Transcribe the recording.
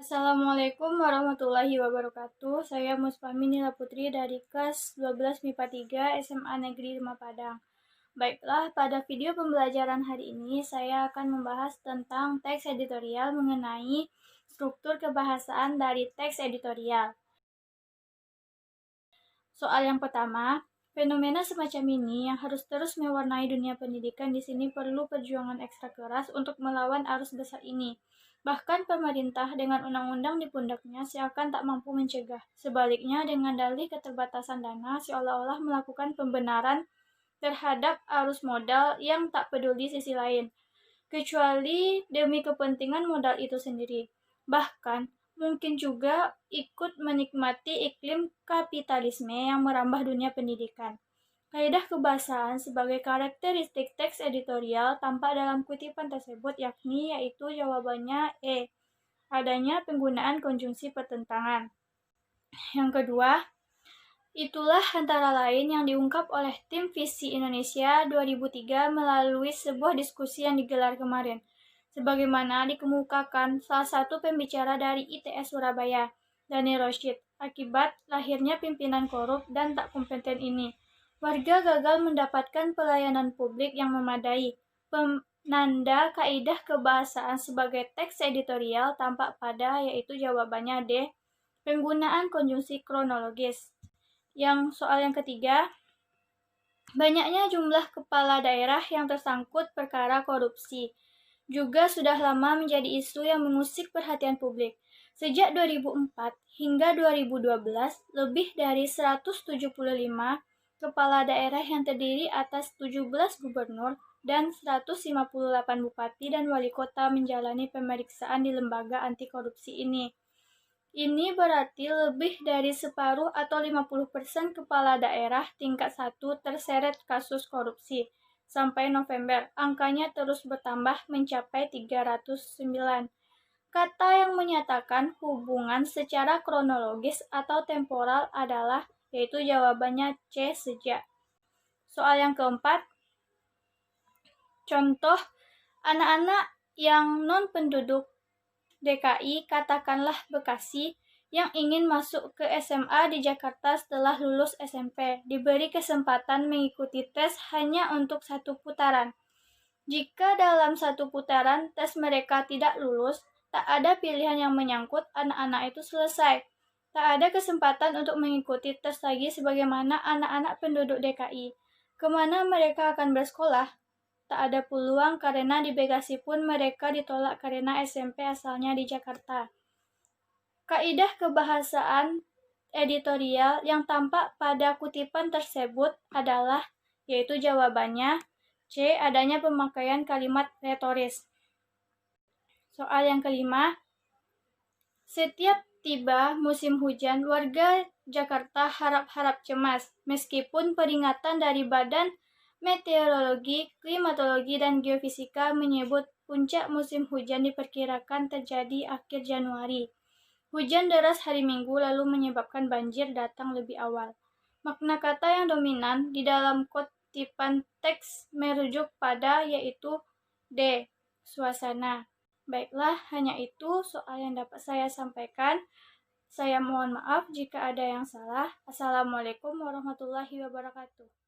Assalamualaikum warahmatullahi wabarakatuh. Saya Musfami Nila Putri dari kelas 12 MIPA 3 SMA Negeri 5 Padang. Baiklah, pada video pembelajaran hari ini saya akan membahas tentang teks editorial mengenai struktur kebahasaan dari teks editorial. Soal yang pertama, fenomena semacam ini yang harus terus mewarnai dunia pendidikan di sini perlu perjuangan ekstra keras untuk melawan arus besar ini. Bahkan pemerintah dengan undang-undang di pundaknya seakan tak mampu mencegah. Sebaliknya, dengan dalih keterbatasan dana, seolah-olah melakukan pembenaran terhadap arus modal yang tak peduli sisi lain, kecuali demi kepentingan modal itu sendiri. Bahkan, mungkin juga ikut menikmati iklim kapitalisme yang merambah dunia pendidikan. Kaidah kebahasaan sebagai karakteristik teks editorial tampak dalam kutipan tersebut, yakni yaitu jawabannya E, adanya penggunaan konjungsi pertentangan. Yang kedua, itulah antara lain yang diungkap oleh tim Visi Indonesia 2003 melalui sebuah diskusi yang digelar kemarin. Sebagaimana dikemukakan salah satu pembicara dari ITS Surabaya, Dani Rosyid, akibat lahirnya pimpinan korup dan tak kompeten ini, warga gagal mendapatkan pelayanan publik yang memadai. Penanda kaidah kebahasaan sebagai teks editorial tampak pada, yaitu jawabannya D, penggunaan konjungsi kronologis. Yang soal yang ketiga, banyaknya jumlah kepala daerah yang tersangkut perkara korupsi juga sudah lama menjadi isu yang mengusik perhatian publik. Sejak 2004 hingga 2012, lebih dari 175 kepala daerah yang terdiri atas 17 gubernur dan 158 bupati dan wali kota menjalani pemeriksaan di lembaga anti korupsi ini. Ini berarti lebih dari separuh atau 50% kepala daerah tingkat 1 terseret kasus korupsi. Sampai November, angkanya terus bertambah mencapai 309. Kata yang menyatakan hubungan secara kronologis atau temporal adalah, yaitu jawabannya C, sejak. Soal yang keempat, contoh anak-anak yang non-penduduk DKI, katakanlah Bekasi, yang ingin masuk ke SMA di Jakarta setelah lulus SMP, diberi kesempatan mengikuti tes hanya untuk 1 putaran. Jika dalam 1 putaran tes mereka tidak lulus, tak ada pilihan yang menyangkut anak-anak itu selesai. Tak ada kesempatan untuk mengikuti tes lagi sebagaimana anak-anak penduduk DKI. Kemana mereka akan bersekolah? Tak ada peluang karena di Bekasi pun mereka ditolak karena SMP asalnya di Jakarta. Kaidah kebahasaan editorial yang tampak pada kutipan tersebut adalah, yaitu jawabannya C, adanya pemakaian kalimat retoris. Soal yang kelima, setiap tiba musim hujan, warga Jakarta harap-harap cemas, meskipun peringatan dari Badan Meteorologi, Klimatologi, dan Geofisika menyebut puncak musim hujan diperkirakan terjadi akhir Januari. Hujan deras hari Minggu lalu menyebabkan banjir datang lebih awal. Makna kata yang dominan di dalam kutipan teks merujuk pada, yaitu D, suasana. Baiklah, hanya itu soal yang dapat saya sampaikan. Saya mohon maaf jika ada yang salah. Assalamualaikum warahmatullahi wabarakatuh.